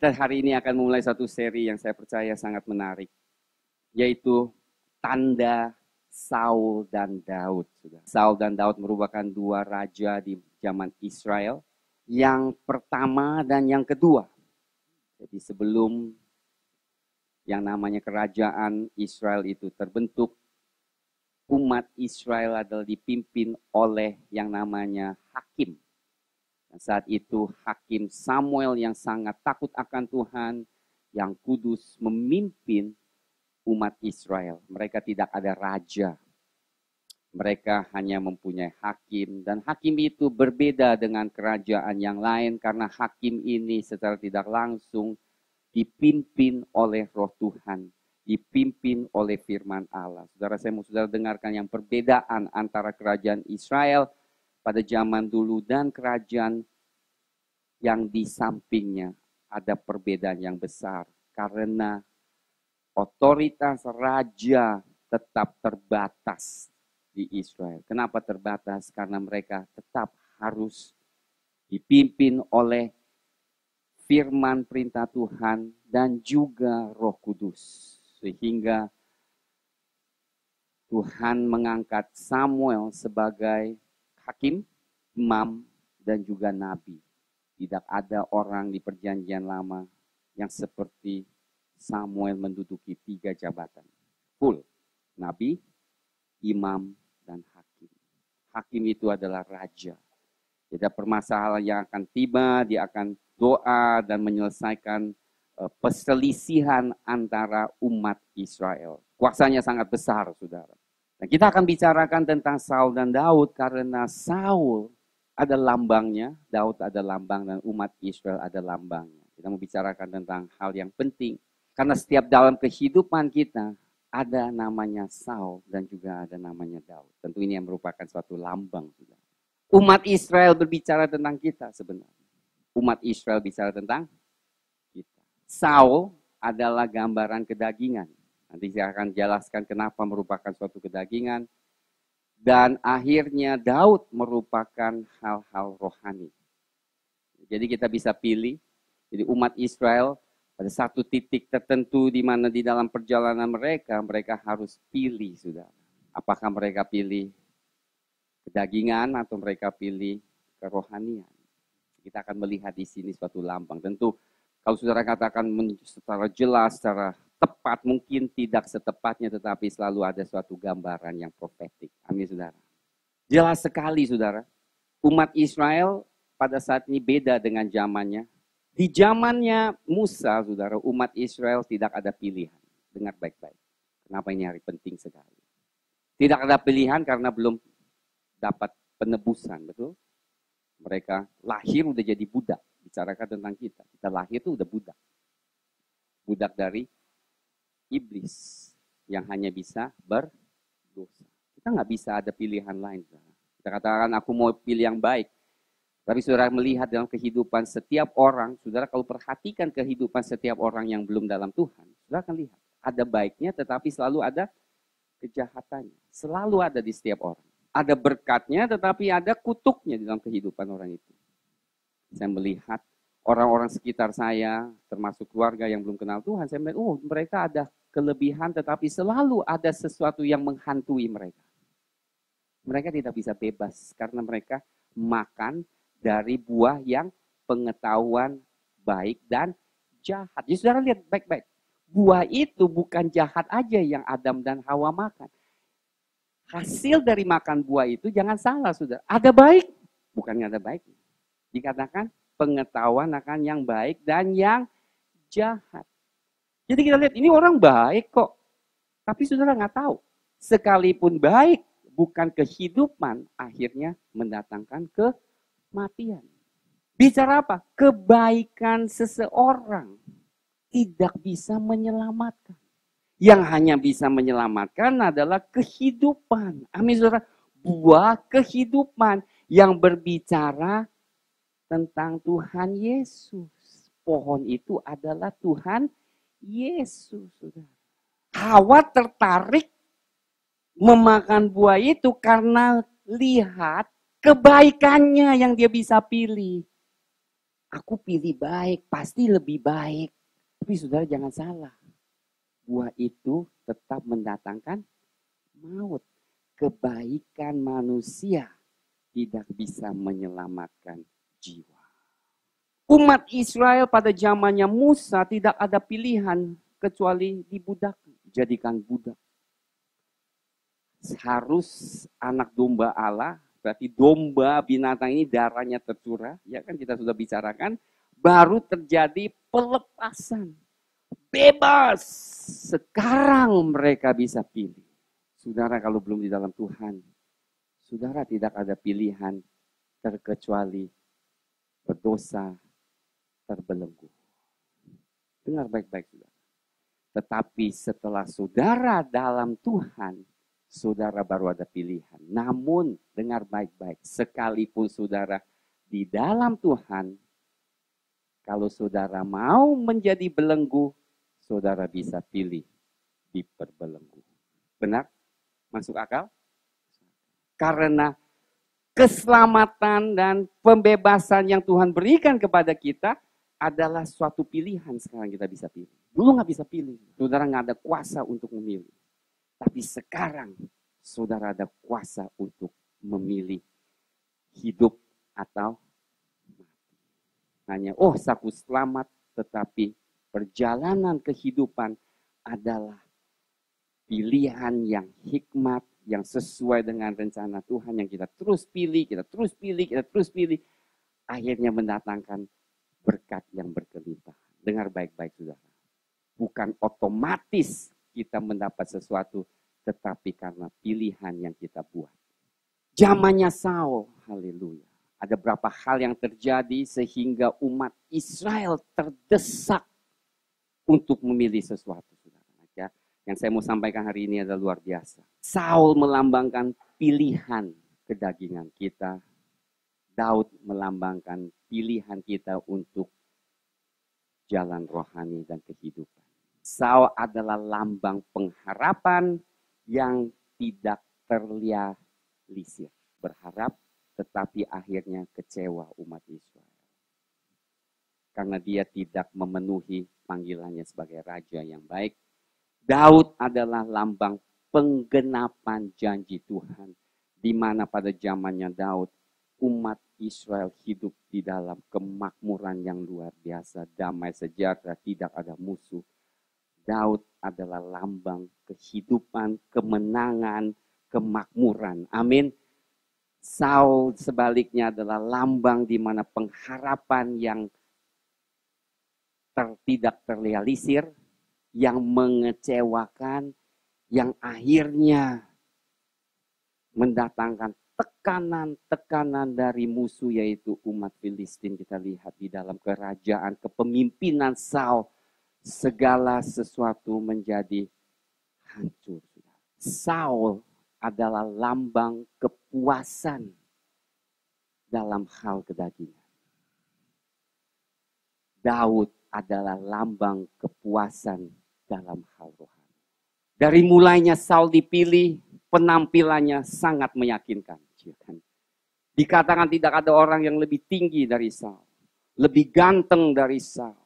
Kita hari ini akan memulai satu seri yang saya percaya sangat menarik, yaitu tanda Saul dan Daud. Saul dan Daud merupakan dua raja di zaman Israel, yang pertama dan yang kedua. Jadi sebelum yang namanya kerajaan Israel itu terbentuk, umat Israel adalah dipimpin oleh yang namanya hakim. Dan saat itu hakim Samuel yang sangat takut akan Tuhan, yang kudus, memimpin umat Israel. Mereka tidak ada raja. Mereka hanya mempunyai hakim. Dan hakim itu berbeda dengan kerajaan yang lain karena hakim ini secara tidak langsung dipimpin oleh Roh Tuhan, dipimpin oleh firman Allah. Saudara, saya mau saudara dengarkan yang perbedaan antara kerajaan Israel pada zaman dulu dan kerajaan yang di sampingnya. Ada perbedaan yang besar karena otoritas raja tetap terbatas di Israel. Kenapa terbatas? Karena mereka tetap harus dipimpin oleh firman perintah Tuhan dan juga Roh Kudus. Sehingga Tuhan mengangkat Samuel sebagai hakim, imam, dan juga nabi. Tidak ada orang di perjanjian lama yang seperti Samuel menduduki 3 jabatan. Full. Nabi, imam, dan hakim. Hakim itu adalah raja. Tidak permasalahan yang akan tiba, dia akan doa dan menyelesaikan perselisihan antara umat Israel. Kuasanya sangat besar, saudara. Dan kita akan bicarakan tentang Saul dan Daud karena Saul ada lambangnya, Daud ada lambang, dan umat Israel ada lambangnya. Kita mau bicarakan tentang hal yang penting. Karena setiap dalam kehidupan kita ada namanya Saul dan juga ada namanya Daud. Tentu ini yang merupakan suatu lambang, saudara. Umat Israel berbicara tentang kita sebenarnya. Umat Israel bicara tentang kita. Saul adalah gambaran kedagingan. Nanti saya akan jelaskan kenapa merupakan suatu kedagingan. Dan akhirnya Daud merupakan hal-hal rohani. Jadi kita bisa pilih. Jadi umat Israel pada satu titik tertentu di mana di dalam perjalanan mereka harus pilih, saudara. Apakah mereka pilih kedagingan atau mereka pilih kerohanian? Kita akan melihat di sini suatu lambang. Tentu kalau saudara katakan secara jelas, secara tepat, mungkin tidak setepatnya, tetapi selalu ada suatu gambaran yang profetik. Amin, saudara. Jelas sekali, saudara. Umat Israel pada saat ini beda dengan zamannya. Di zamannya Musa, saudara, umat Israel tidak ada pilihan. Dengar baik-baik. Kenapa ini hari penting sekali? Tidak ada pilihan karena belum dapat penebusan, betul? Mereka lahir udah jadi budak. Bicarakan tentang kita. Kita lahir itu udah budak. Budak dari iblis yang hanya bisa berdosa. Kita nggak bisa ada pilihan lain. Kita katakan aku mau pilih yang baik. Tapi saudara melihat dalam kehidupan setiap orang, saudara kalau perhatikan kehidupan setiap orang yang belum dalam Tuhan, saudara akan lihat. Ada baiknya tetapi selalu ada kejahatannya. Selalu ada di setiap orang. Ada berkatnya tetapi ada kutuknya di dalam kehidupan orang itu. Saya melihat orang-orang sekitar saya, termasuk keluarga yang belum kenal Tuhan, saya melihat, mereka ada kelebihan tetapi selalu ada sesuatu yang menghantui mereka. Mereka tidak bisa bebas karena mereka makan dari buah yang pengetahuan baik dan jahat. Jadi saudara lihat baik-baik. Buah itu bukan jahat aja yang Adam dan Hawa makan. Hasil dari makan buah itu jangan salah, saudara. Ada baik, bukannya ada baik. Dikatakan pengetahuan akan yang baik dan yang jahat. Jadi kita lihat ini orang baik kok. Tapi saudara nggak tahu. Sekalipun baik, bukan kehidupan akhirnya mendatangkan kematian. Bicara apa? Kebaikan seseorang tidak bisa menyelamatkan. Yang hanya bisa menyelamatkan adalah kehidupan. Amin, saudara. Buah kehidupan yang berbicara tentang Tuhan Yesus. Pohon itu adalah Tuhan Yesus, saudara. Hawa tertarik memakan buah itu karena lihat kebaikannya yang dia bisa pilih. Aku pilih baik, pasti lebih baik. Tapi saudara jangan salah. Buah itu tetap mendatangkan maut. Kebaikan manusia tidak bisa menyelamatkan jiwa. Umat Israel pada zamannya Musa tidak ada pilihan kecuali dibudak, jadikan budak. Harus anak domba Allah, berarti domba binatang ini darahnya tercurah, ya kan kita sudah bicarakan, baru terjadi pelepasan. Bebas. Sekarang mereka bisa pilih. Saudara kalau belum di dalam Tuhan, saudara tidak ada pilihan terkecuali berdosa, terbelenggu. Dengar baik-baik saudara. Tetapi setelah saudara dalam Tuhan, saudara baru ada pilihan. Namun, dengar baik-baik, sekalipun saudara di dalam Tuhan, kalau saudara mau menjadi belenggu, saudara bisa pilih diperbelenggu. Benar? Masuk akal? Karena keselamatan dan pembebasan yang Tuhan berikan kepada kita adalah suatu pilihan sekarang kita bisa pilih. Dulu nggak bisa pilih, saudara nggak ada kuasa untuk memilih. Tapi sekarang saudara ada kuasa untuk memilih hidup atau mati. Hanya, aku selamat, tetapi perjalanan kehidupan adalah pilihan yang hikmat, yang sesuai dengan rencana Tuhan, yang kita terus pilih, kita terus pilih, kita terus pilih. Akhirnya mendatangkan berkat yang berkelimpahan. Dengar baik-baik saudara. Bukan otomatis kita mendapat sesuatu, tetapi karena pilihan yang kita buat. Zamannya Saul, haleluya. Ada berapa hal yang terjadi sehingga umat Israel terdesak untuk memilih sesuatu. Ya, yang saya mau sampaikan hari ini adalah luar biasa. Saul melambangkan pilihan kedagingan kita. Daud melambangkan pilihan kita untuk jalan rohani dan kehidupan. Saul adalah lambang pengharapan yang tidak terrealisir. Berharap tetapi akhirnya kecewa umat Israel. Karena dia tidak memenuhi panggilannya sebagai raja yang baik. Daud adalah lambang penggenapan janji Tuhan. Di mana pada zamannya Daud, umat Israel hidup di dalam kemakmuran yang luar biasa. Damai sejahtera, tidak ada musuh. Daud adalah lambang kehidupan, kemenangan, kemakmuran. Amin. Saul sebaliknya adalah lambang di mana pengharapan yang tidak terrealisir, yang mengecewakan, yang akhirnya mendatangkan tekanan-tekanan dari musuh, yaitu umat Filistin. Kita lihat di dalam kerajaan kepemimpinan Saul, segala sesuatu menjadi hancur. Saul adalah lambang kepuasan dalam hal kedagingan. Daud adalah lambang kepuasan dalam hal rohani. Dari mulainya Saul dipilih, penampilannya sangat meyakinkan. Dikatakan tidak ada orang yang lebih tinggi dari Saul, lebih ganteng dari Saul.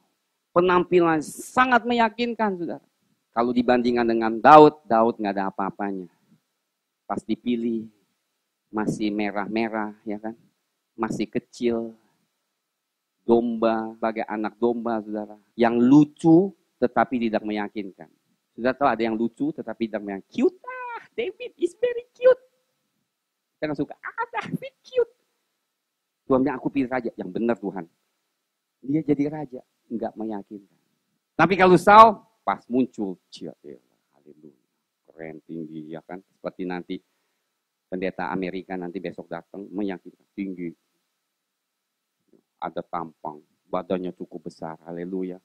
Penampilan sangat meyakinkan, saudara. Kalau dibandingkan dengan Daud, Daud nggak ada apa-apanya. Pas dipilih, masih merah-merah, ya kan? Masih kecil, domba, sebagai anak domba, saudara. Yang lucu, tetapi tidak meyakinkan. Sudah tahu ada yang lucu, tetapi tidak meyakinkan. Cute, David is very cute. Saya suka, David cute. Tuhan bilang, aku pilih raja. Yang benar Tuhan. Dia jadi raja. Enggak meyakinkan. Tapi kalau Saul, pas muncul, haleluya, keren, tinggi, ya kan? Seperti nanti pendeta Amerika nanti besok datang, meyakinkan, tinggi. Ada tampang, badannya cukup besar, haleluya.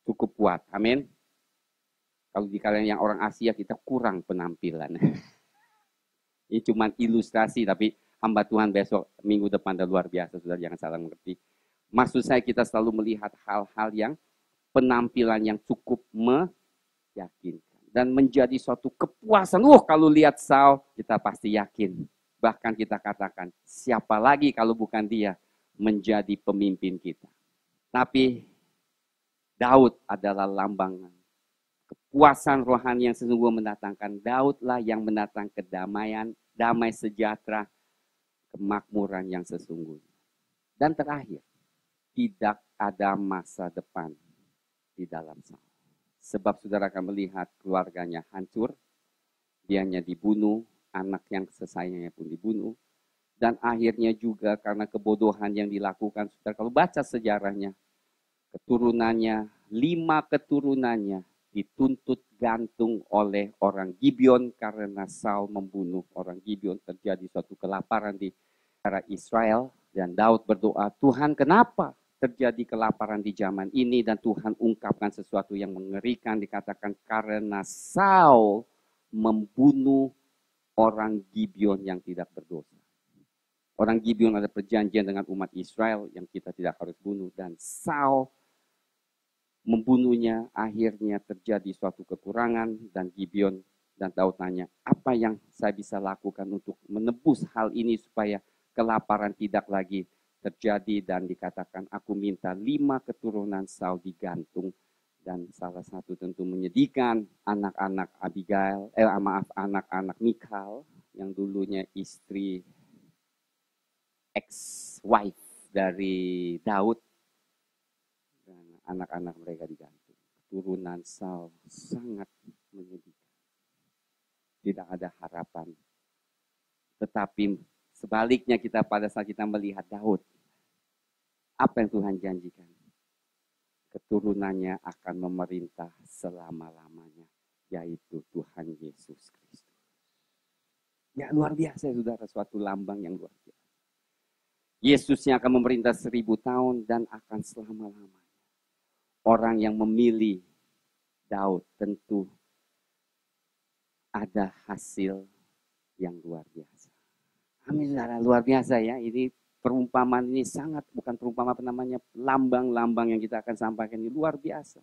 Cukup kuat, amin. Kalau di kalian yang orang Asia, kita kurang penampilan. Ini cuma ilustrasi, tapi hamba Tuhan besok, minggu depan ada luar biasa, saudara, jangan salah mengerti. Maksud saya kita selalu melihat hal-hal yang penampilan yang cukup meyakinkan. Dan menjadi suatu kepuasan. Kalau lihat Saul, kita pasti yakin. Bahkan kita katakan, siapa lagi kalau bukan dia? menjadi pemimpin kita. Tapi Daud adalah lambang kepuasan rohani yang sesungguhnya mendatangkan. Daudlah yang mendatangkan kedamaian, damai sejahtera, kemakmuran yang sesungguhnya. Dan terakhir, tidak ada masa depan di dalam Saul. Sebab saudara akan melihat keluarganya hancur, dianya dibunuh, anak yang sesayangnya pun dibunuh, dan akhirnya juga karena kebodohan yang dilakukan, saudara kalau baca sejarahnya, keturunannya, 5 keturunannya dituntut gantung oleh orang Gibeon karena Saul membunuh orang Gibeon. Terjadi suatu kelaparan di negara Israel dan Daud berdoa, Tuhan kenapa terjadi kelaparan di zaman ini? Dan Tuhan ungkapkan sesuatu yang mengerikan, dikatakan karena Saul membunuh orang Gibeon yang tidak berdosa. Orang Gibeon ada perjanjian dengan umat Israel yang kita tidak harus bunuh. Dan Saul membunuhnya, akhirnya terjadi suatu kekurangan. Dan Gibeon dan Daud tanya, apa yang saya bisa lakukan untuk menebus hal ini supaya kelaparan tidak lagi terjadi. Dan dikatakan, aku minta 5 keturunan Saul digantung. Dan salah satu tentu menyedihkan, anak-anak Abigail, anak-anak Michal, yang dulunya istri ex-wife dari Daud, dan anak-anak mereka digantung. Keturunan Saul sangat menyedihkan. Tidak ada harapan. Tetapi sebaliknya kita pada saat kita melihat Daud, apa yang Tuhan janjikan? Keturunannya akan memerintah selama-lamanya, yaitu Tuhan Yesus Kristus. Ya luar biasa saudara, suatu lambang yang luar biasa. Yesus yang akan memerintah 1000 tahun dan akan selama-lamanya. Orang yang memilih Daud tentu ada hasil yang luar biasa. Amin saudara, luar biasa ya. Ini perumpamaan ini sangat, bukan perumpamaan apa namanya, lambang-lambang yang kita akan sampaikan ini luar biasa.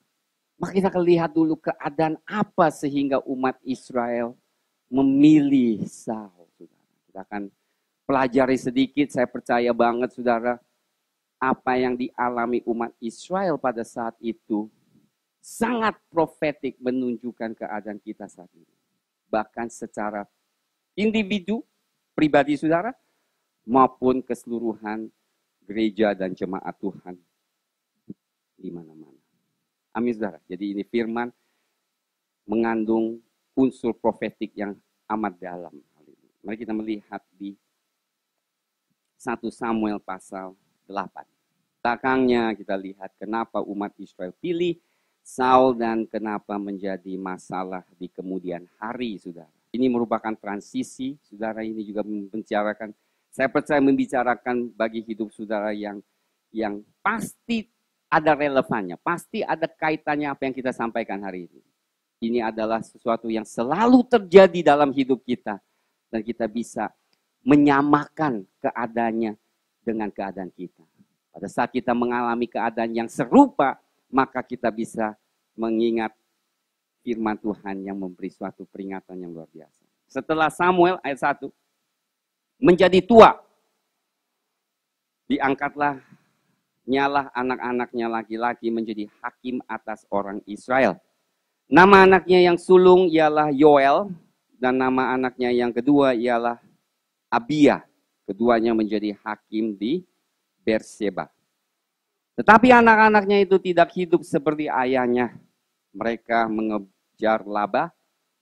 Maka kita akan lihat dulu keadaan apa sehingga umat Israel memilih Saul. Kita akan pelajari sedikit, saya percaya banget saudara, apa yang dialami umat Israel pada saat itu sangat profetik menunjukkan keadaan kita saat ini. Bahkan secara individu, pribadi saudara, maupun keseluruhan gereja dan jemaat Tuhan di mana-mana. Amin saudara. Jadi ini firman mengandung unsur profetik yang amat dalam. Mari kita melihat di 1 Samuel pasal 8. Belakangnya kita lihat kenapa umat Israel pilih Saul dan kenapa menjadi masalah di kemudian hari, saudara. Ini merupakan transisi, saudara. Ini juga membicarakan, saya percaya membicarakan bagi hidup saudara yang pasti ada relevannya, pasti ada kaitannya apa yang kita sampaikan hari ini. Ini adalah sesuatu yang selalu terjadi dalam hidup kita dan kita bisa menyamakan keadaannya dengan keadaan kita. Pada saat kita mengalami keadaan yang serupa, maka kita bisa mengingat firman Tuhan yang memberi suatu peringatan yang luar biasa. Setelah Samuel ayat 1 menjadi tua, diangkatlah nyalah anak-anaknya laki-laki menjadi hakim atas orang Israel. Nama anaknya yang sulung ialah Yoel, dan nama anaknya yang kedua ialah Abia. Keduanya menjadi hakim di Berseba. Tetapi anak-anaknya itu tidak hidup seperti ayahnya. Mereka mengejar laba,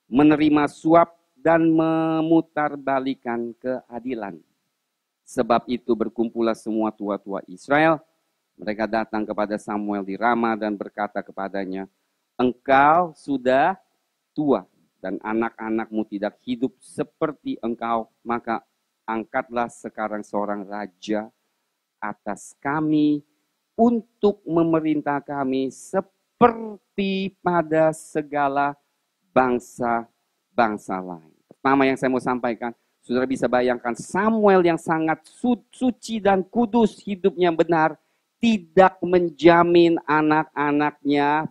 menerima suap, dan memutarbalikan keadilan. Sebab itu berkumpullah semua tua-tua Israel. Mereka datang kepada Samuel di Rama dan berkata kepadanya, engkau sudah tua dan anak-anakmu tidak hidup seperti engkau, maka angkatlah sekarang seorang raja atas kami untuk memerintah kami seperti pada segala bangsa-bangsa lain. Pertama yang saya mau sampaikan, saudara bisa bayangkan Samuel yang sangat suci dan kudus, hidupnya benar, tidak menjamin anak-anaknya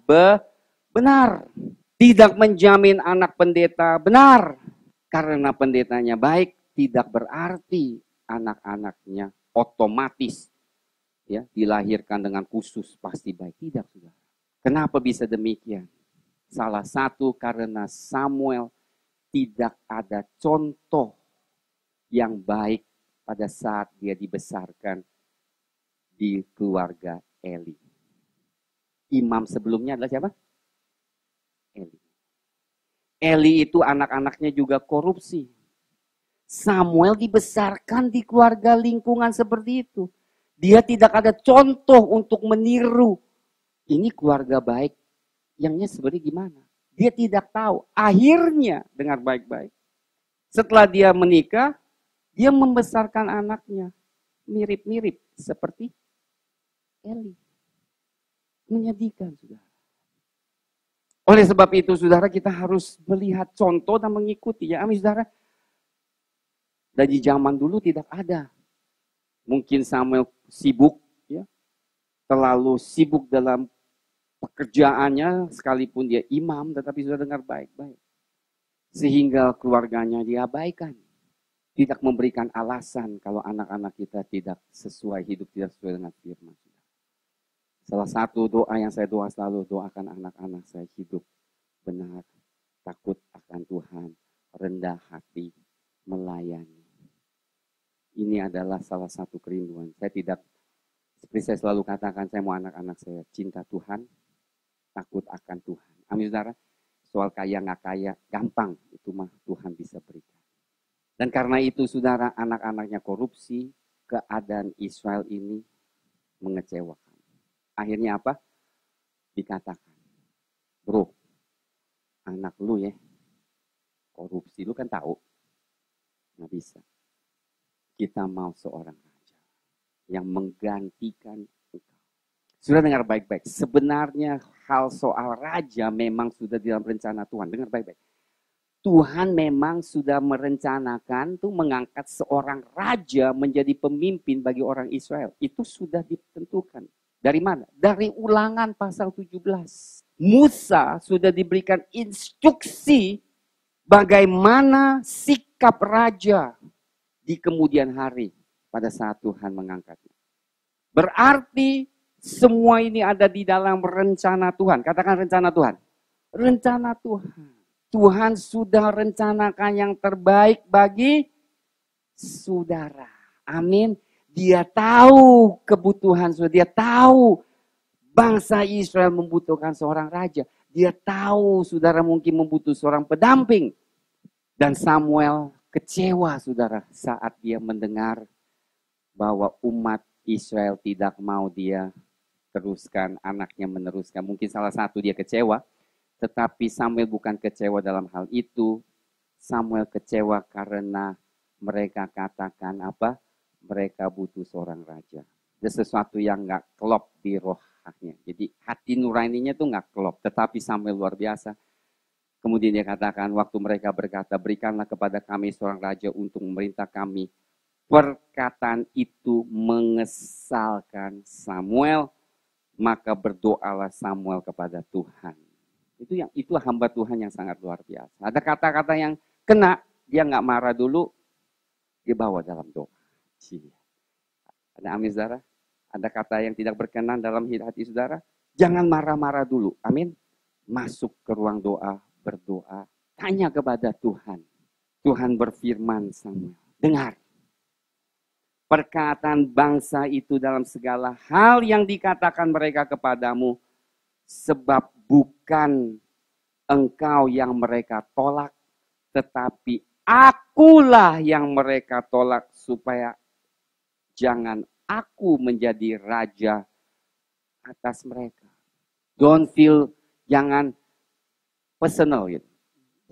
benar. Tidak menjamin anak pendeta benar. Karena pendetanya baik, tidak berarti anak-anaknya otomatis ya dilahirkan dengan khusus pasti baik. Tidak, saudara. Kenapa bisa demikian? Salah satu karena Samuel tidak ada contoh yang baik pada saat dia dibesarkan di keluarga Eli. Imam sebelumnya adalah siapa? Eli. Eli itu anak-anaknya juga korupsi. Samuel dibesarkan di keluarga lingkungan seperti itu. Dia tidak ada contoh untuk meniru. Ini keluarga baik. Yangnya sebenarnya gimana? Dia tidak tahu. Akhirnya, dengar baik-baik. Setelah dia menikah, dia membesarkan anaknya. Mirip-mirip seperti Eli. Menyedihkan, saudara. Oleh sebab itu, saudara, kita harus melihat contoh dan mengikuti. Ya, amin, saudara. Dari zaman dulu tidak ada. Mungkin Samuel sibuk, ya, terlalu sibuk dalam pekerjaannya, sekalipun dia imam, tetapi sudah dengar baik-baik. Sehingga keluarganya diabaikan. Tidak memberikan alasan kalau anak-anak kita tidak sesuai, hidup tidak sesuai dengan firman. Salah satu doa yang saya selalu doakan anak-anak saya hidup benar, takut akan Tuhan, rendah hati, melayani. Ini adalah salah satu kerinduan. Saya tidak, seperti saya selalu katakan, saya mau anak-anak saya cinta Tuhan, takut akan Tuhan. Amin, saudara. Soal kaya nggak kaya, gampang. Itu mah Tuhan bisa berikan. Dan karena itu, saudara, anak-anaknya korupsi, keadaan Israel ini mengecewakan. Akhirnya apa? Dikatakan, bro, anak lu ya, korupsi, lu kan tahu. Nggak bisa. Kita mau seorang raja yang menggantikan engkau. Sudah dengar baik-baik. Sebenarnya hal soal raja memang sudah di dalam rencana Tuhan. Dengar baik-baik. Tuhan memang sudah merencanakan tuh mengangkat seorang raja menjadi pemimpin bagi orang Israel. Itu sudah ditentukan. Dari mana? Dari Ulangan pasal 17. Musa sudah diberikan instruksi bagaimana sikap raja di kemudian hari pada saat Tuhan mengangkatnya. Berarti semua ini ada di dalam rencana Tuhan. Katakan rencana Tuhan. Rencana Tuhan. Tuhan sudah rencanakan yang terbaik bagi saudara. Amin. Dia tahu kebutuhan saudara. Dia tahu bangsa Israel membutuhkan seorang raja. Dia tahu saudara mungkin membutuhkan seorang pendamping. Dan Samuel kecewa, saudara, saat dia mendengar bahwa umat Israel tidak mau dia teruskan, anaknya meneruskan. Mungkin salah satu dia kecewa, tetapi Samuel bukan kecewa dalam hal itu. Samuel kecewa karena mereka katakan apa? Mereka butuh seorang raja. Ada sesuatu yang nggak klop di rohnya. Jadi hati nuraninya tuh nggak klop. Tetapi Samuel luar biasa. Kemudian dia katakan, waktu mereka berkata, berikanlah kepada kami seorang raja untuk memerintah kami. Perkataan itu mengesalkan Samuel, maka berdoalah Samuel kepada Tuhan. Itu hamba Tuhan yang sangat luar biasa. Ada kata-kata yang kena, dia nggak marah dulu, dia bawa dalam doa. Ada amin, saudara? Ada kata yang tidak berkenan dalam hati saudara, jangan marah-marah dulu. Amin. Masuk ke ruang doa, berdoa, tanya kepada Tuhan. Tuhan berfirman, Samuel, dengar. Perkataan bangsa itu dalam segala hal yang dikatakan mereka kepadamu, sebab bukan engkau yang mereka tolak, tetapi akulah yang mereka tolak, supaya jangan aku menjadi raja atas mereka. Don't feel, jangan personal gitu.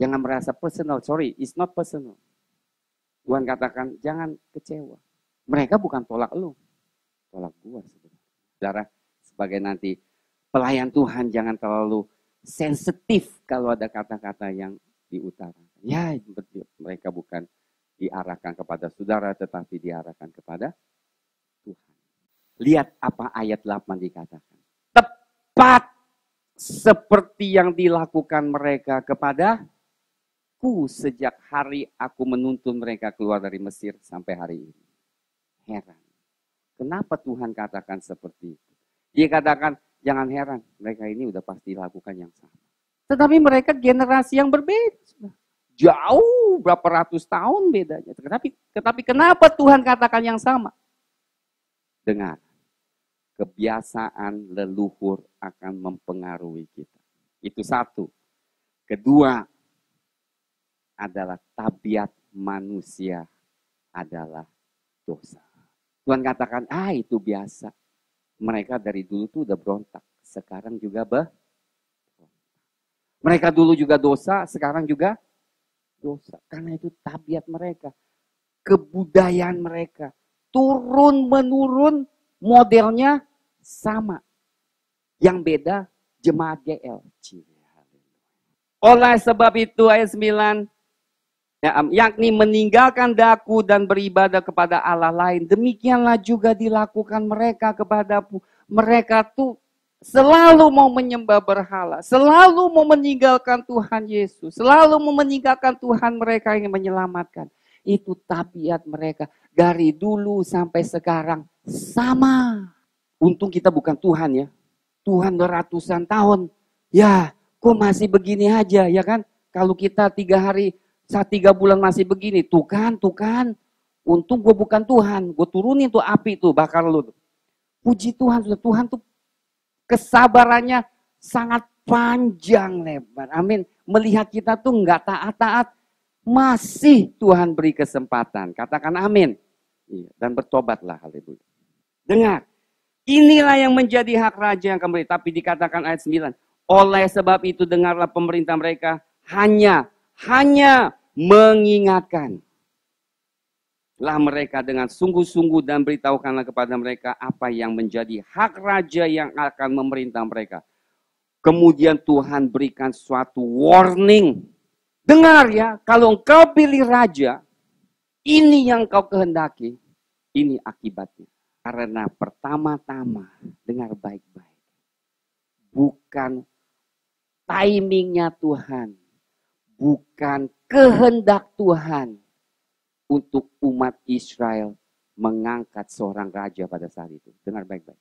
Jangan merasa personal. Sorry, it's not personal. Tuhan katakan, jangan kecewa. Mereka bukan tolak lu. Tolak gua sebenarnya. Saudara, sebagai nanti pelayan Tuhan, jangan terlalu sensitif kalau ada kata-kata yang diutarakan. Ya, betul. Mereka bukan diarahkan kepada saudara, tetapi diarahkan kepada Tuhan. Lihat apa ayat 8 dikatakan. Tepat seperti yang dilakukan mereka kepadaku sejak hari aku menuntun mereka keluar dari Mesir sampai hari ini. Heran. Kenapa Tuhan katakan seperti itu? Dia katakan, jangan heran, mereka ini udah pasti lakukan yang sama. Tetapi mereka generasi yang berbeda. Jauh berapa ratus tahun bedanya. Tetapi kenapa Tuhan katakan yang sama? Dengar, kebiasaan leluhur akan mempengaruhi kita. Itu satu. Kedua, adalah tabiat manusia adalah dosa. Tuhan katakan, itu biasa. Mereka dari dulu tuh udah berontak. Sekarang juga mereka dulu juga dosa, sekarang juga dosa. Karena itu tabiat mereka. Kebudayaan mereka. Turun-menurun modelnya sama. Yang beda jemaat GL. Oleh sebab itu ayat 9. Yakni meninggalkan daku dan beribadah kepada Allah lain. Demikianlah juga dilakukan mereka kepadamu. Mereka tuh selalu mau menyembah berhala. Selalu mau meninggalkan Tuhan Yesus. Selalu mau meninggalkan Tuhan mereka yang menyelamatkan. Itu tabiat mereka. Dari dulu sampai sekarang sama. Untung kita bukan Tuhan ya. Tuhan ratusan tahun. Ya, kok masih begini aja ya kan. Kalau kita 3 bulan masih begini, tuh kan, untung gue bukan Tuhan, gue turunin tuh api tuh, bakar lu. Puji Tuhan, Tuhan tuh kesabarannya sangat panjang lebar, amin. Melihat kita tuh nggak taat-taat, masih Tuhan beri kesempatan, katakan amin. Dan bertobatlah, haleluya. Dengar, inilah yang menjadi hak raja yang kembali, tapi dikatakan ayat 9, oleh sebab itu dengarlah pemerintah mereka, hanya mengingatkan lah mereka dengan sungguh-sungguh dan beritahukanlah kepada mereka apa yang menjadi hak raja yang akan memerintah mereka. Kemudian Tuhan berikan suatu warning. Dengar ya, kalau engkau pilih raja, ini yang kau kehendaki, ini akibatnya. Karena pertama-tama, dengar baik-baik, bukan timingnya Tuhan, bukan kehendak Tuhan untuk umat Israel mengangkat seorang raja pada saat itu. Dengar baik-baik.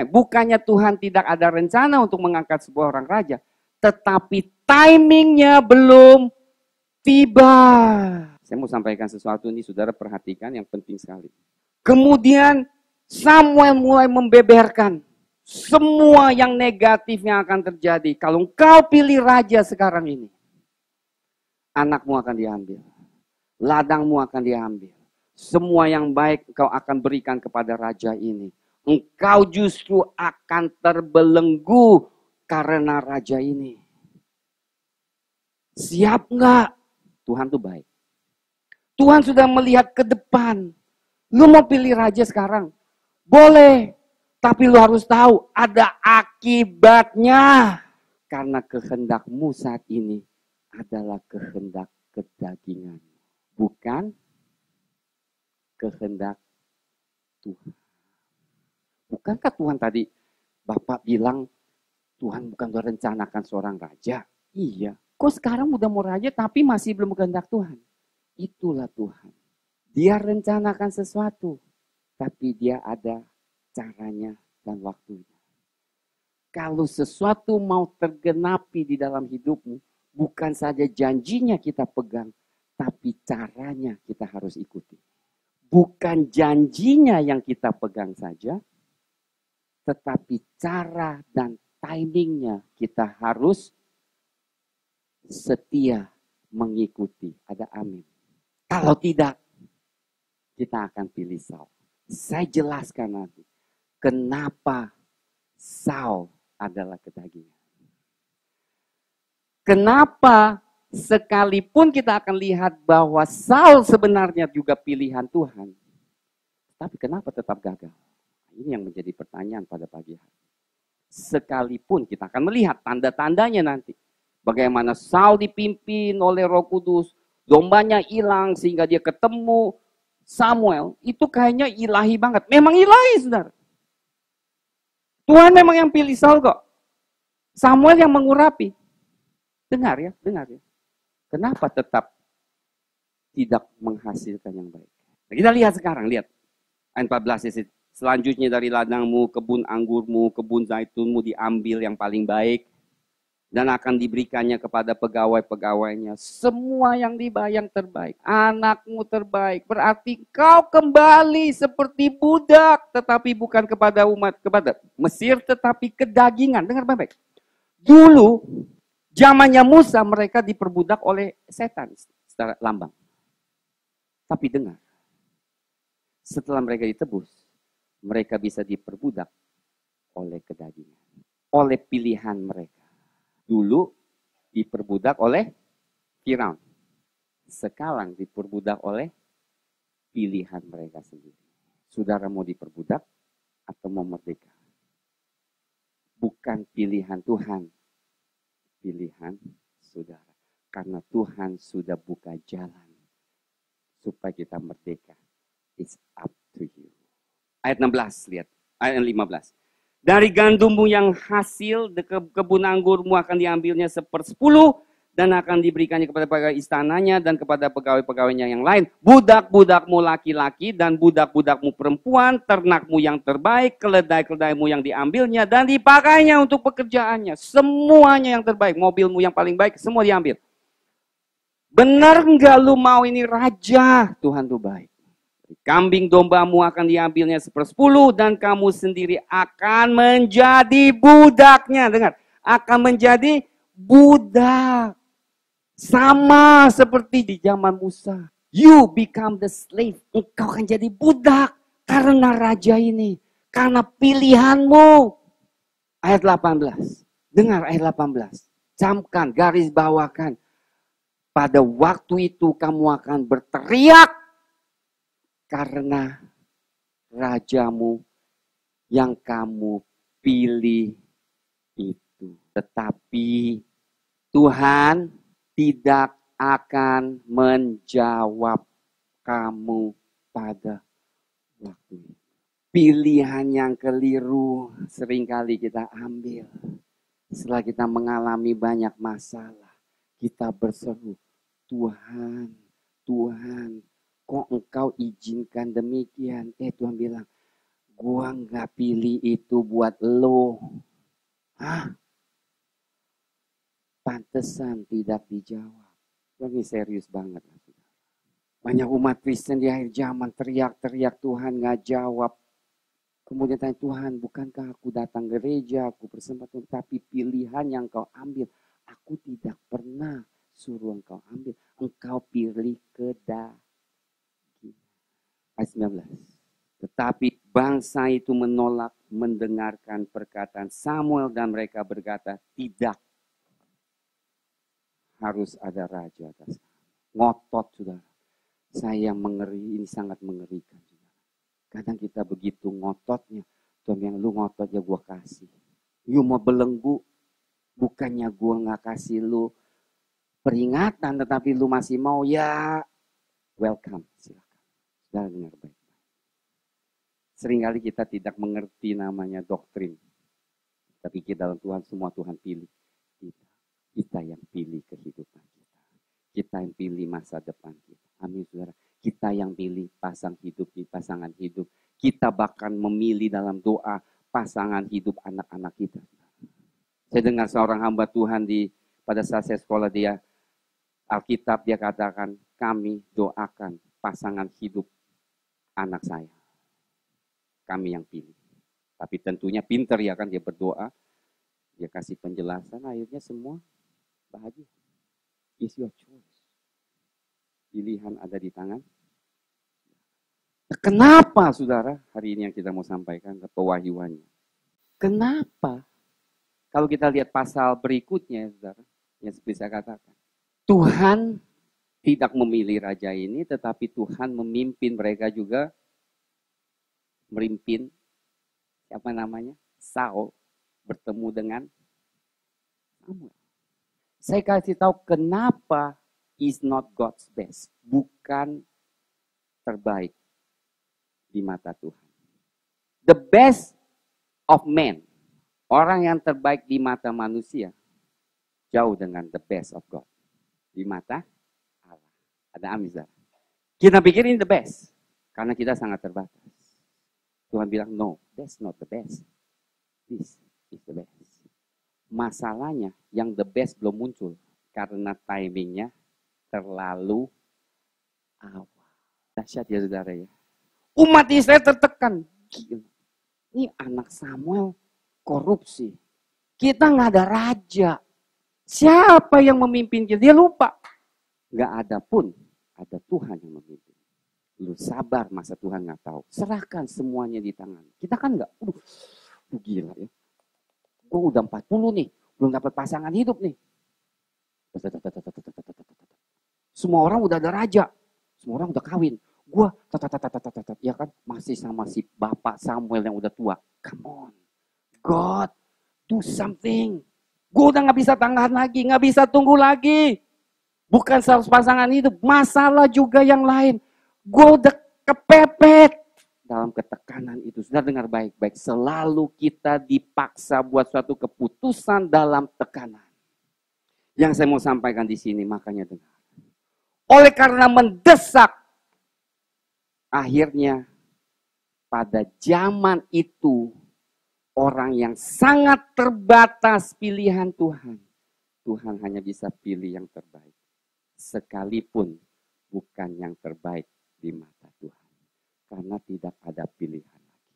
Bukannya Tuhan tidak ada rencana untuk mengangkat sebuah orang raja, tetapi timingnya belum tiba. Saya mau sampaikan sesuatu ini, saudara perhatikan yang penting sekali. Kemudian Samuel mulai membeberkan semua yang negatif yang akan terjadi kalau engkau pilih raja sekarang ini. Anakmu akan diambil, ladangmu akan diambil. Semua yang baik engkau akan berikan kepada raja ini. Engkau justru akan terbelenggu karena raja ini. Siap enggak? Tuhan tuh baik. Tuhan sudah melihat ke depan. Lu mau pilih raja sekarang? Boleh. Tapi lu harus tahu ada akibatnya. Karena kehendakmu saat ini adalah kehendak kedagingan. Bukan kehendak Tuhan. Bukankah Tuhan tadi, Bapak bilang, Tuhan bukan merencanakan seorang raja? Iya. Kok sekarang udah mau raja tapi masih belum kehendak Tuhan? Itulah Tuhan. Dia rencanakan sesuatu. Tapi dia ada caranya dan waktunya. Kalau sesuatu mau tergenapi di dalam hidupmu, bukan saja janjinya kita pegang, tapi caranya kita harus ikuti. Bukan janjinya yang kita pegang saja, tetapi cara dan timingnya kita harus setia mengikuti. Ada amin. Kalau tidak, kita akan pilih Saul. Saya jelaskan nanti, kenapa Saul adalah kedagingan. Kenapa sekalipun kita akan lihat bahwa Saul sebenarnya juga pilihan Tuhan, tapi kenapa tetap gagal? Ini yang menjadi pertanyaan pada pagi hari. Sekalipun kita akan melihat tanda-tandanya nanti. Bagaimana Saul dipimpin oleh Roh Kudus, dombanya hilang sehingga dia ketemu Samuel. Itu kayaknya ilahi banget. Memang ilahi, saudara. Tuhan memang yang pilih Saul kok. Samuel yang mengurapi. Dengar ya, dengar ya. Kenapa tetap tidak menghasilkan yang baik? Nah, kita lihat sekarang, lihat. Ayat 14 di situ. Selanjutnya dari ladangmu, kebun anggurmu, kebun zaitunmu diambil yang paling baik. Dan akan diberikannya kepada pegawai-pegawainya. Semua yang dibayang terbaik. Anakmu terbaik. Berarti kau kembali seperti budak. Tetapi bukan kepada umat, kepada Mesir, tetapi kedagingan. Dengar baik-baik. Dulu, zamannya Musa, mereka diperbudak oleh setan. Secara lambang. Tapi dengar. Setelah mereka ditebus, mereka bisa diperbudak oleh kedagingan. Oleh pilihan mereka. Dulu diperbudak oleh Firaun. Sekarang diperbudak oleh pilihan mereka sendiri. Saudara mau diperbudak atau mau merdeka? Bukan pilihan Tuhan. Pilihan saudara. Karena Tuhan sudah buka jalan supaya kita merdeka. It's up to you. Ayat 16, lihat. Ayat 15. Dari gandummu yang hasil, kebun anggurmu akan diambilnya 1/10 dan akan diberikannya kepada pegawai istananya dan kepada pegawai-pegawainya yang lain. Budak-budakmu laki-laki dan budak-budakmu perempuan, ternakmu yang terbaik, keledai-keledaimu yang diambilnya dan dipakainya untuk pekerjaannya. Semuanya yang terbaik, mobilmu yang paling baik, semua diambil. Benar enggak lu mau ini raja? Tuhan tuh baik. Kambing dombamu akan diambilnya 1/10 dan kamu sendiri akan menjadi budaknya. Dengar, akan menjadi budak. Sama seperti di zaman Musa. You become the slave. Engkau akan jadi budak karena raja ini. Karena pilihanmu. Ayat 18. Dengar ayat 18. Camkan, garis bawakan. Pada waktu itu kamu akan berteriak. Karena rajamu yang kamu pilih itu. Tetapi Tuhan tidak akan menjawab kamu pada waktu itu. Pilihan yang keliru seringkali kita ambil. Setelah kita mengalami banyak masalah, kita berseru, Tuhan, Tuhan, kok engkau izinkan demikian? Tuhan bilang, gua nggak pilih itu buat lo. Hah? Pantesan tidak dijawab. Ini serius banget. Banyak umat Kristen di akhir zaman teriak-teriak Tuhan nggak jawab. Kemudian tanya Tuhan, bukankah aku datang gereja, aku bersembah, tapi pilihan yang kau ambil, aku tidak pernah suruh engkau ambil. Engkau pilih kedagingan. Ayat 19. Tetapi bangsa itu menolak mendengarkan perkataan Samuel dan mereka berkata, tidak harus ada raja atas kami. Ngotot, saudara. Saya ini sangat mengerikan. Saudara. Kadang kita begitu ngototnya, Tuhan yang lu ngotot ya gua kasih. You mau belenggu, bukannya gua gak kasih lu peringatan, tetapi lu masih mau, ya welcome, silakan. Saudara dengar baik-baik. Seringkali kita tidak mengerti namanya doktrin. Tapi kita dalam Tuhan, semua Tuhan pilih. Kita yang pilih kehidupan kita. Kita yang pilih masa depan kita. Amin, saudara. Kita yang pilih pasangan hidup. Kita bahkan memilih dalam doa pasangan hidup anak-anak kita. Saya dengar seorang hamba Tuhan pada saat saya sekolah dia, Alkitab dia katakan, kami doakan pasangan hidup anak saya. Kami yang pilih. Tapi tentunya pinter ya kan, dia berdoa. Dia kasih penjelasan, akhirnya semua bahagia. It's your choice. Pilihan ada di tangan. Kenapa saudara hari ini yang kita mau sampaikan ke pewahyuannya? Kenapa? Kalau kita lihat pasal berikutnya saudara, yang seperti saya katakan. Tuhan tidak memilih raja ini, tetapi Tuhan memimpin mereka juga. Memimpin, siapa namanya? Saul bertemu dengan Samuel. Saya kasih tahu kenapa is not God's best. Bukan terbaik di mata Tuhan. The best of men. Orang yang terbaik di mata manusia. Jauh dengan the best of God. Di mata Allah. Ada amin. Kita pikirin the best. Karena kita sangat terbatas. Tuhan bilang, no, that's not the best. This is the best. Masalahnya, yang the best belum muncul. Karena timingnya terlalu awal. Dahsyat ya saudara ya. Umat Israel tertekan. Gila. Ini anak Samuel korupsi. Kita nggak ada raja. Siapa yang memimpin kita? Dia lupa. Nggak ada pun. Ada Tuhan yang memimpin. Lu sabar masa Tuhan nggak tahu. Serahkan semuanya di tangan. Kita kan nggak. Gila ya. Gue udah 40 nih. Belum dapat pasangan hidup nih. Semua orang udah ada raja. Semua orang udah kawin. Gue ya kan masih sama si bapak Samuel yang udah tua. Come on. God, do something. Gue udah gak bisa tahan lagi. Gak bisa tunggu lagi. Bukan 100 pasangan hidup. Masalah juga yang lain. Gue udah kepepet. Dalam ketekanan itu. Sudah dengar baik-baik. Selalu kita dipaksa buat suatu keputusan dalam tekanan. Yang saya mau sampaikan di sini, makanya dengar. Oleh karena mendesak, akhirnya pada zaman itu, orang yang sangat terbatas pilihan Tuhan. Tuhan hanya bisa pilih yang terbaik. Sekalipun bukan yang terbaik di mata Tuhan. Karena tidak ada pilihan lagi.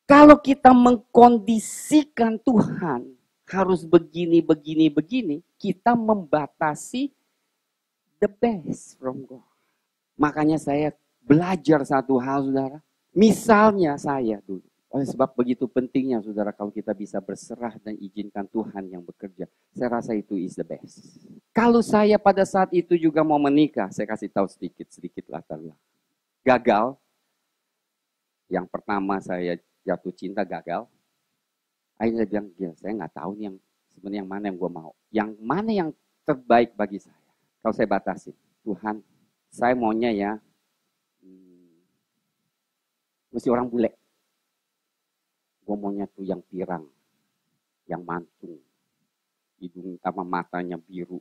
Kalau kita mengkondisikan Tuhan, harus begini, kita membatasi the best from God. Makanya saya belajar satu hal, saudara. Misalnya saya dulu. Oleh sebab begitu pentingnya, saudara, kalau kita bisa berserah dan izinkan Tuhan yang bekerja. Saya rasa itu is the best. Kalau saya pada saat itu juga mau menikah, saya kasih tahu sedikit latar belakang. Gagal. Yang pertama saya jatuh cinta gagal. Akhirnya saya bilang, gila, saya nggak tahu nih yang sebenarnya yang mana yang gue mau. Yang mana yang terbaik bagi saya. Kalau saya batasi, Tuhan, saya maunya ya, mesti orang bule. Gue maunya tuh yang pirang, yang mancung, hidung sama matanya biru,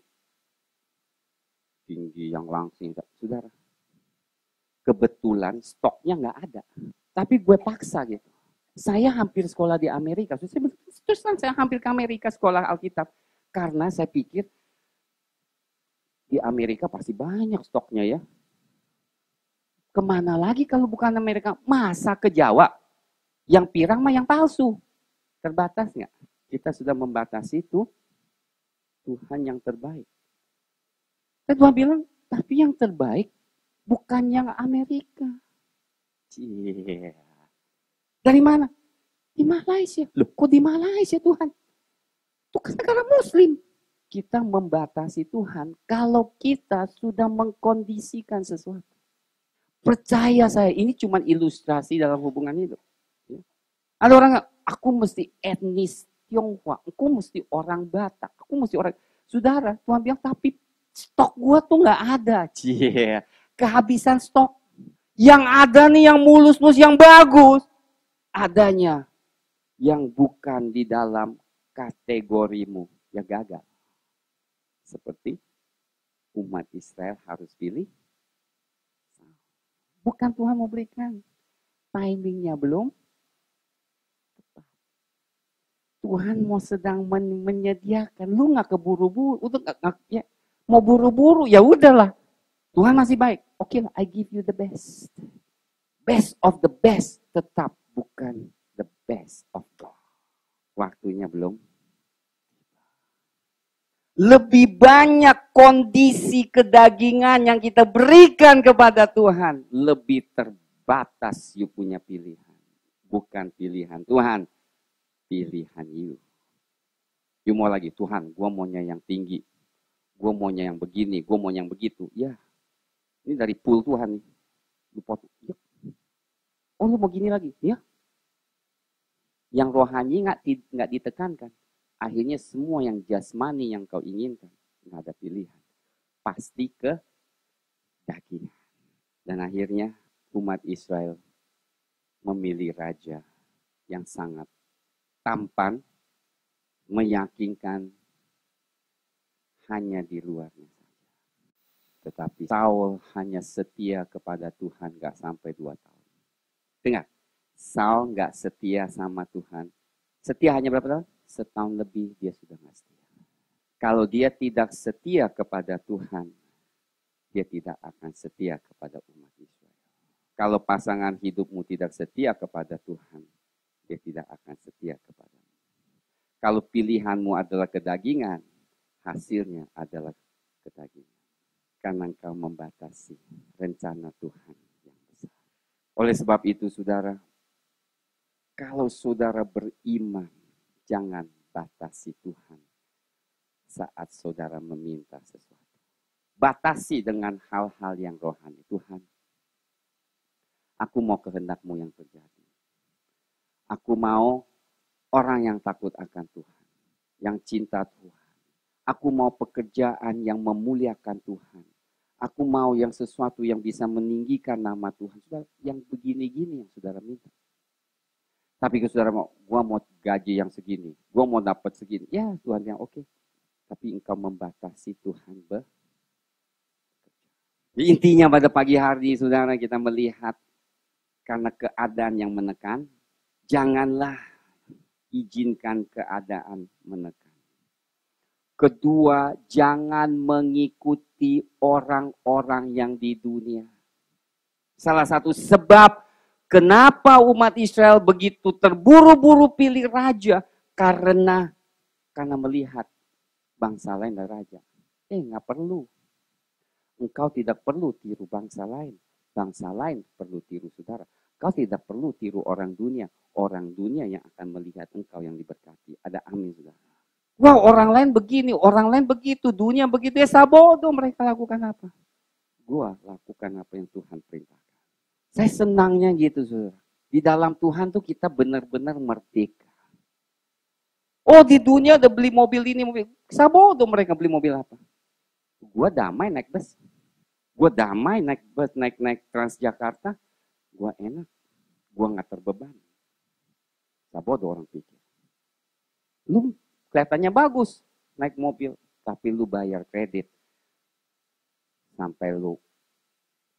tinggi, yang langsing. Saudara, kebetulan stoknya nggak ada. Tapi gue paksa gitu. Saya hampir sekolah di Amerika. Terus saya hampir ke Amerika sekolah Alkitab. Karena saya pikir, di Amerika pasti banyak stoknya ya. Kemana lagi kalau bukan Amerika? Masa ke Jawa? Yang pirang mah yang palsu. Terbatas nggak? Kita sudah membatasi itu Tuhan yang terbaik. Dan Tuhan bilang, tapi yang terbaik bukan yang Amerika. Yeah. Dari mana? Di Malaysia. Loh, kok di Malaysia Tuhan? Itu kan negara Muslim. Kita membatasi Tuhan kalau kita sudah mengkondisikan sesuatu. Percaya saya, ini cuma ilustrasi dalam hubungan hidup. Ada orang, aku mesti etnis Tionghoa, aku mesti orang Batak, aku mesti orang... Saudara, Tuhan bilang, tapi stok gua tuh nggak ada. Cie, kehabisan stok. Yang ada nih yang mulus-mulus, yang bagus. Adanya yang bukan di dalam kategorimu, ya gagal. Seperti umat Israel harus pilih. Bukan Tuhan mau berikan. Timingnya belum. Tuhan mau sedang menyediakan. Lu gak keburu-buru. Ya, mau buru-buru, ya udahlah. Tuhan masih baik. Oke, I give you the best. Best of the best. Tetap bukan the best of God. Waktunya belum. Lebih banyak kondisi kedagingan yang kita berikan kepada Tuhan. Lebih terbatas you punya pilihan. Bukan pilihan Tuhan. Pilihan you. You mau lagi, Tuhan, gue maunya yang tinggi. Gue maunya yang begini, gue mau yang begitu. Ya, ini dari pool Tuhan nih. Lu potong. Ya. Oh, lu mau gini lagi? Ya. Yang rohani nggak ditekankan. Akhirnya semua yang jasmani yang kau inginkan, nggak ada pilihan. Pasti ke dagingan. Dan akhirnya umat Israel memilih raja yang sangat tampan, meyakinkan hanya di luarnya saja. Tetapi Saul hanya setia kepada Tuhan gak sampai 2 tahun. Dengar, Saul gak setia sama Tuhan. Setia hanya berapa tahun? Setahun lebih dia sudah gak setia. Kalau dia tidak setia kepada Tuhan, dia tidak akan setia kepada umat Israel. Kalau pasangan hidupmu tidak setia kepada Tuhan, dia tidak akan setia kepadamu. Kalau pilihanmu adalah kedagingan, hasilnya adalah kedagingan. Karena engkau membatasi rencana Tuhan yang besar. Oleh sebab itu, saudara, kalau saudara beriman, jangan batasi Tuhan saat saudara meminta sesuatu. Batasi dengan hal-hal yang rohani. Tuhan, aku mau kehendak-Mu yang terjadi. Aku mau orang yang takut akan Tuhan, yang cinta Tuhan. Aku mau pekerjaan yang memuliakan Tuhan. Aku mau yang sesuatu yang bisa meninggikan nama Tuhan. Saudara, yang begini-gini yang saudara minta. Tapi kalau saudara mau, gua mau gaji yang segini, gua mau dapat segini. Ya Tuhan yang oke. Tapi engkau membatasi Tuhan bekerja. Intinya pada pagi hari saudara kita melihat karena keadaan yang menekan, janganlah izinkan keadaan menekan. Kedua, jangan mengikuti orang-orang yang di dunia. Salah satu sebab kenapa umat Israel begitu terburu-buru pilih raja, karena melihat bangsa lain dan raja. Nggak perlu. Engkau tidak perlu tiru bangsa lain. Bangsa lain perlu tiru saudara. Kau tidak perlu tiru orang dunia. Orang dunia yang akan melihat engkau yang diberkati. Ada amin saudara. Wow, orang lain begini, orang lain begitu, dunia begitu. Ya sabodo mereka lakukan apa? Gua lakukan apa yang Tuhan perintahkan. Saya senangnya gitu saudara. Di dalam Tuhan tuh kita benar-benar merdeka. Oh di dunia udah beli mobil ini, mobil. Sabodo mereka beli mobil apa? Gua damai naik bus. Gua damai naik bus, naik Transjakarta. Gua enak. Gua gak terbeban. Sabodo orang pikir. Lu kelihatannya bagus naik mobil, tapi lu bayar kredit sampai lu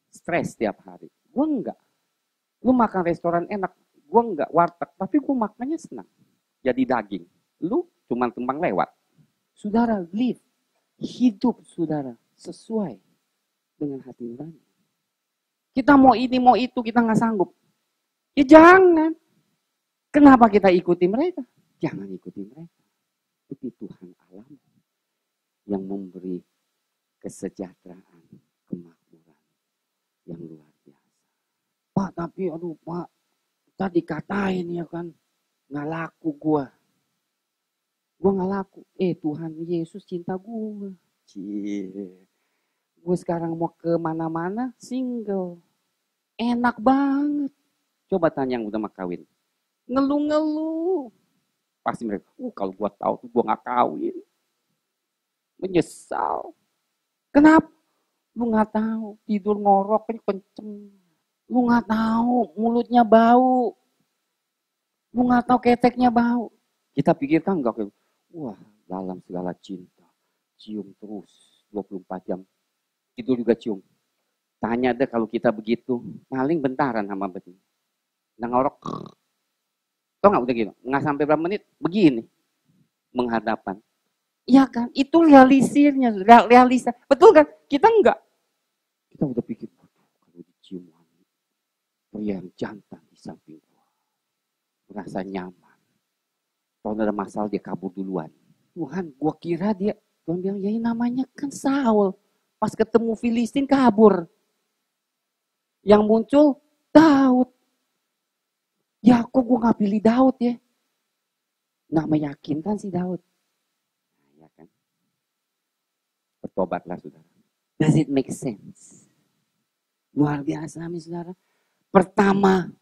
stres tiap hari. Gue enggak. Lu makan restoran enak, gue enggak warteg, tapi gue makannya senang. Jadi daging. Lu cuma tumpang lewat. Saudara, live, hidup saudara sesuai dengan hati nurani. Kita mau ini, mau itu, kita nggak sanggup. Ya jangan. Kenapa kita ikuti mereka? Jangan ikuti mereka. Itu Tuhan alam yang memberi kesejahteraan, kemakmuran yang luar biasa. Pak, tapi aduh Pak, tadi katain ya kan, nggak laku gua nggak laku. Tuhan Yesus cinta gua. Gue sekarang mau ke mana-mana single, enak banget. Coba tanya yang udah mau kawin, ngeluh-ngeluh. Pasti mereka, kalau gue tahu tuh gue gak kawin. Menyesal. Kenapa? Lu gak tahu, tidur ngorok kenceng. Lu gak tahu, mulutnya bau. Lu gak tahu keteknya bau. Kita pikirkan enggak, wah dalam segala cinta. Cium terus, 24 jam. Tidur juga cium. Tanya deh kalau kita begitu, paling bentaran sama betul. Nah ngorok. Tau gak udah gitu? Nggak sampai berapa menit, begini. Menghadapan. Iya kan? Itu realisirnya. Realisa. Betul kan? Kita enggak. Kita udah pikir, kalau dicium wangi, pria yang jantan di samping gua. Merasa nyaman. Kalau ada masalah dia kabur duluan. Tuhan, gua kira dia, Tuhan bilang, ya namanya kan Saul. Pas ketemu Filistin kabur. Yang muncul Daud. Ya kok gue gak pilih Daud ya? Gak meyakinkan si Daud. Ya kan? Bertobatlah saudara. Does it make sense? Luar biasa nih saudara. Pertama,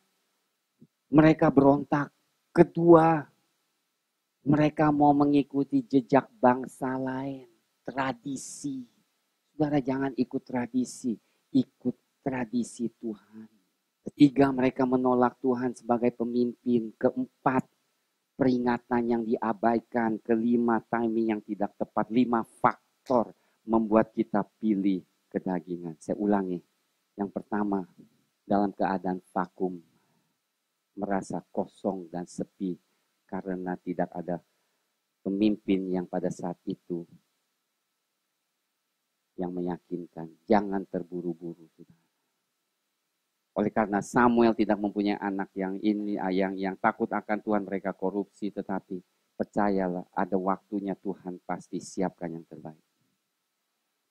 mereka berontak. Kedua, mereka mau mengikuti jejak bangsa lain. Tradisi. Saudara jangan ikut tradisi. Ikut tradisi Tuhan. Ketiga, mereka menolak Tuhan sebagai pemimpin. Keempat, peringatan yang diabaikan. Kelima, timing yang tidak tepat. 5 faktor membuat kita pilih kedagingan. Saya ulangi. Yang pertama, dalam keadaan vakum, merasa kosong dan sepi karena tidak ada pemimpin yang pada saat itu yang meyakinkan. Jangan terburu-buru. Oleh karena Samuel tidak mempunyai anak yang ini, yang takut akan Tuhan, mereka korupsi. Tetapi percayalah, ada waktunya Tuhan pasti siapkan yang terbaik.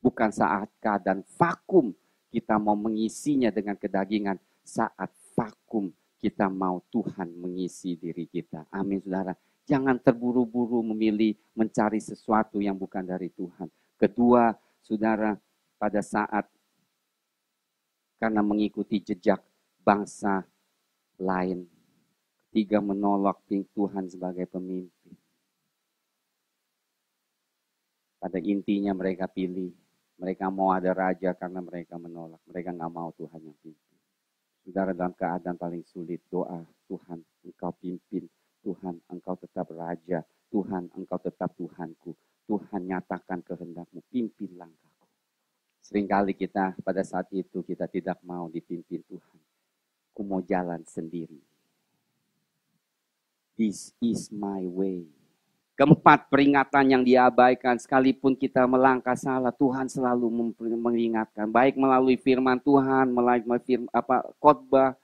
Bukan saat keadaan vakum kita mau mengisinya dengan kedagingan. Saat vakum kita mau Tuhan mengisi diri kita. Amin, saudara. Jangan terburu-buru memilih mencari sesuatu yang bukan dari Tuhan. Kedua, saudara, pada saat karena mengikuti jejak bangsa lain. Ketiga, menolak Tuhan sebagai pemimpin. Pada intinya mereka pilih. Mereka mau ada raja karena mereka menolak. Mereka nggak mau Tuhan yang pimpin. Saudara, dalam keadaan paling sulit, doa, Tuhan Engkau pimpin. Tuhan Engkau tetap raja. Tuhan Engkau tetap Tuhanku. Tuhan nyatakan kehendak-Mu, pimpin langkahku. Seringkali kita pada saat itu kita tidak mau dipimpin Tuhan. Aku mau jalan sendiri. This is my way. Keempat, peringatan yang diabaikan. Sekalipun kita melangkah salah, Tuhan selalu mengingatkan. Baik melalui firman Tuhan, melalui khotbah.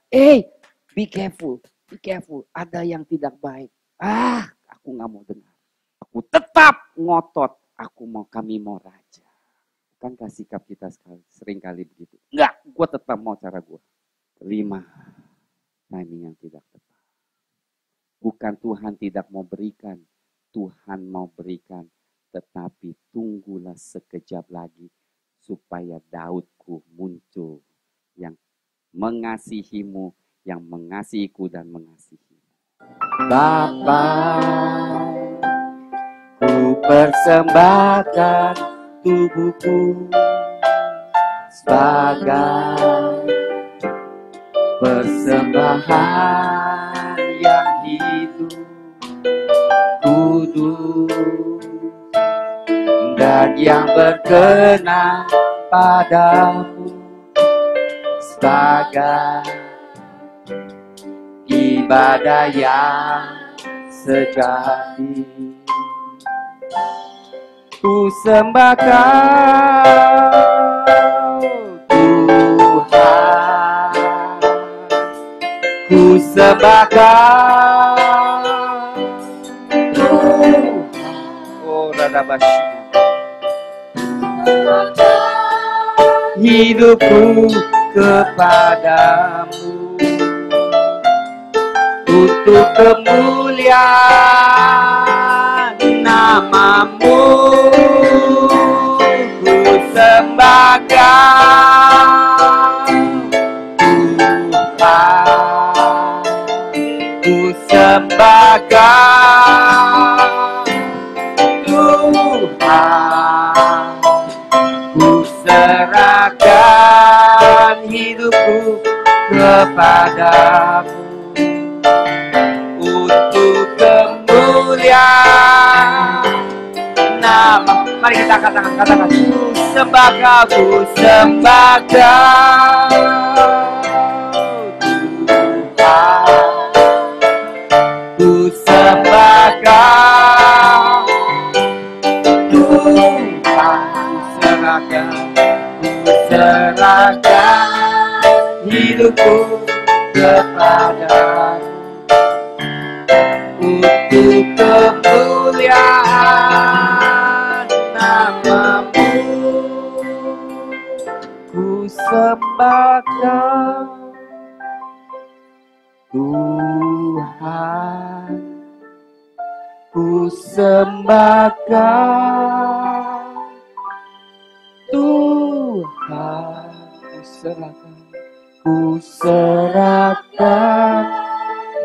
Be careful, be careful. Ada yang tidak baik. Aku nggak mau dengar. Aku tetap ngotot. Kami mau raja. Bukankah sikap kita seringkali begitu? Enggak, gue tetap mau cara gue. Kelima, timing yang tidak tepat. Bukan Tuhan tidak mau berikan. Tuhan mau berikan. Tetapi tunggulah sekejap lagi. Supaya Daudku muncul. Yang mengasihimu. Yang mengasihiku dan mengasihimu. Bapa, ku persembahkan tubuhku sebagai persembahan yang hidup, kudus dan yang berkenan padamu, sebagai ibadah yang sejati. Ku sembahkan Tuhan, ku sembahkan Tuhan. Oh, Radabasya. Hidupku kepadamu untuk kemuliaan namamu. Ku sembahkan Tuhan, ku sembahkan Tuhan, ku serahkan hidupku kepadamu untuk kemuliaan nama. Mari kita katakan, ku sembahkan Tuhan, ku sembahkan Tuhan, ku serahkan hidupku kepadamu untuk kemuliaan namamu. Ku sembahkan Tuhan, ku sembahkan Tuhan, ku serahkan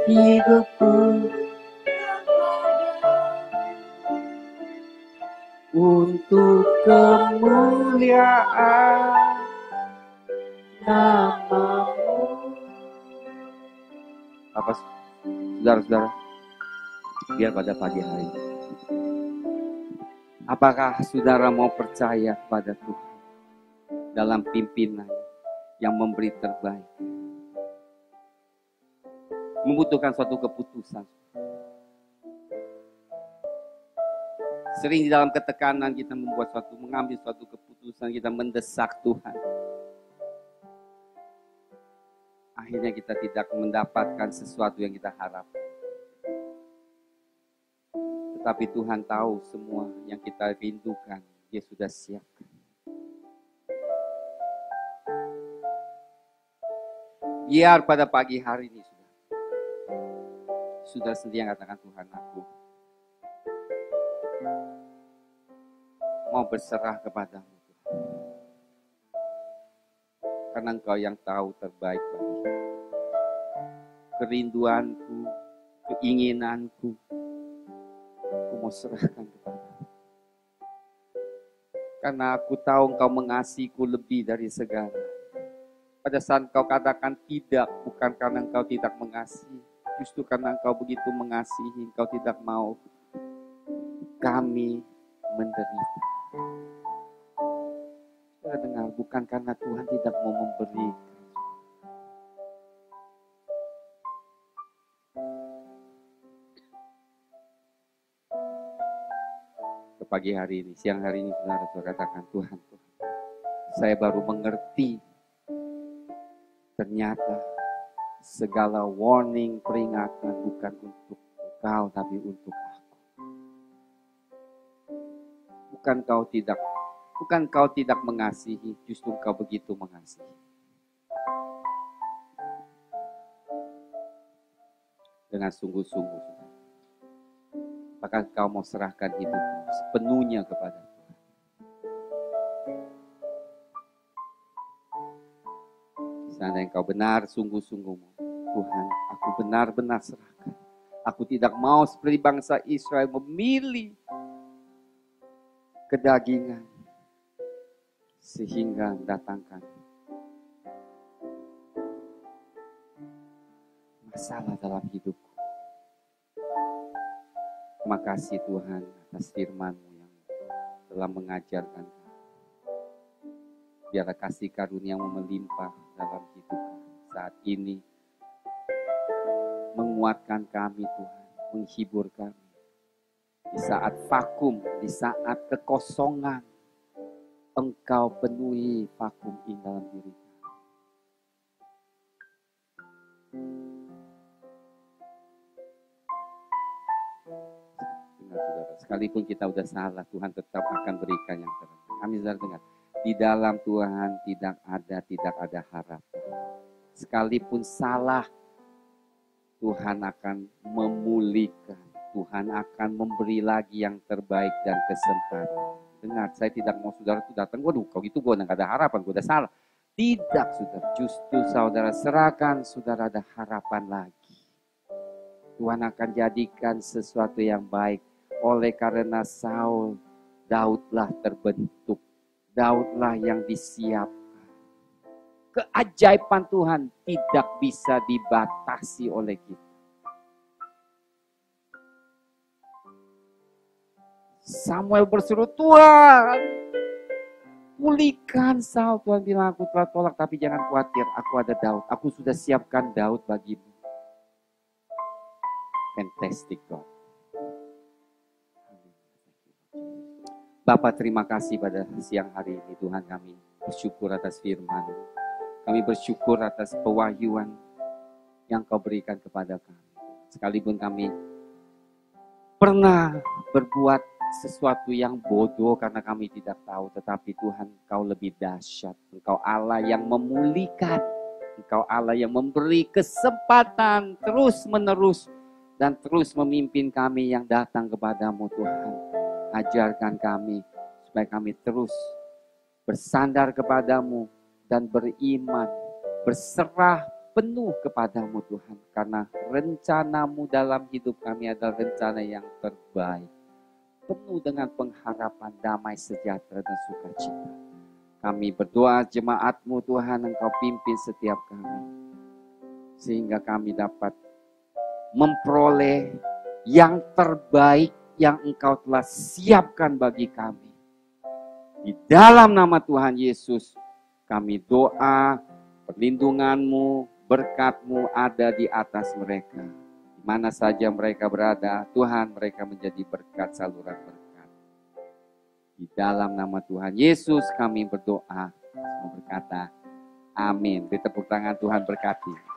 hidupku untuk kemuliaan namamu. Apa saudara-saudara, biar pada pagi hari, apakah saudara mau percaya kepada Tuhan? dalam pimpinan yang memberi terbaik. Membutuhkan suatu keputusan. Sering di dalam ketekanan kita mengambil suatu keputusan, kita mendesak Tuhan. Akhirnya kita tidak mendapatkan sesuatu yang kita harapkan. Tetapi Tuhan tahu semua yang kita rindukan, Dia sudah siapkan. Biar pada pagi hari ini sudah sendiri yang katakan, Tuhan, aku mau berserah kepadamu, Tuhan. Karena Engkau yang tahu terbaik bagiku. Kerinduanku, keinginanku, aku mau serahkan kepadamu. Karena aku tahu Engkau mengasihiku lebih dari segala. Pada saat Engkau katakan tidak, bukan karena Engkau tidak mengasihi. Justru karena Engkau begitu mengasihi, Engkau tidak mau kami menderita. Saudara dengar, bukan karena Tuhan tidak mau memberi. Ke pagi hari ini, siang hari ini, saudara katakan, Tuhan, saya baru mengerti. Ternyata segala warning, peringatan bukan untuk Engkau, tapi untuk aku. Bukan kau tidak mengasihi, justru Engkau begitu mengasihi. Dengan sungguh-sungguh, apakah Engkau mau serahkan hidupmu sepenuhnya kepada Tuhan? Seandainya Engkau benar sungguh-sungguhmu, Tuhan, aku benar-benar serahkan. Aku tidak mau seperti bangsa Israel memilih kedagingan sehingga datangkan masalah dalam hidupku. Terima kasih Tuhan atas firman-Mu yang telah mengajarkan kami. Biarlah kasih karunia-Mu melimpah dalam hidup kami saat ini. Menguatkan kami Tuhan, menghibur kami. Di saat vakum, di saat kekosongan, Engkau penuhi vakum ini dalam diri kami. Dengar saudara, sekalipun kita sudah salah, Tuhan tetap akan berikan yang terbaik. Kami saudara dengar, di dalam Tuhan tidak ada harapan. Sekalipun salah, Tuhan akan memulihkan. Tuhan akan memberi lagi yang terbaik dan kesempatan. Dengar, saya tidak mau saudara itu datang, waduh, kalau gitu gue gak ada harapan, gue udah salah. Tidak, saudara. Justru saudara serahkan, saudara ada harapan lagi. Tuhan akan jadikan sesuatu yang baik. Oleh karena Saul, Daudlah terbentuk. Daudlah yang disiapkan. Keajaiban Tuhan tidak bisa dibatasi oleh kita. Samuel berseru, Tuhan, pulihkan Saul. Tuhan bilang, aku telah tolak, tapi jangan khawatir, aku ada Daud. Aku sudah siapkan Daud bagimu. Fantastic God. Bapak, terima kasih pada siang hari ini Tuhan, kami bersyukur atas firman. Kami bersyukur atas pewahyuan yang Kau berikan kepada kami. Sekalipun kami pernah berbuat sesuatu yang bodoh karena kami tidak tahu. Tetapi Tuhan, Kau lebih dahsyat. Engkau Allah yang memulihkan. Engkau Allah yang memberi kesempatan terus menerus. Dan terus memimpin kami yang datang kepadamu Tuhan. Ajarkan kami supaya kami terus bersandar kepadamu dan beriman. Berserah penuh kepadamu Tuhan. Karena rencanamu dalam hidup kami adalah rencana yang terbaik. Penuh dengan pengharapan, damai, sejahtera, dan sukacita. Kami berdoa jemaat-Mu Tuhan, Engkau pimpin setiap kami. Sehingga kami dapat memperoleh yang terbaik yang Engkau telah siapkan bagi kami. Di dalam nama Tuhan Yesus, Kami doa perlindungan-Mu, berkat-Mu ada di atas mereka. Di mana saja mereka berada, Tuhan, mereka menjadi berkat, saluran berkat. Di dalam nama Tuhan Yesus kami berdoa. Semua berkata, amin. Beri tepuk tangan, Tuhan berkati.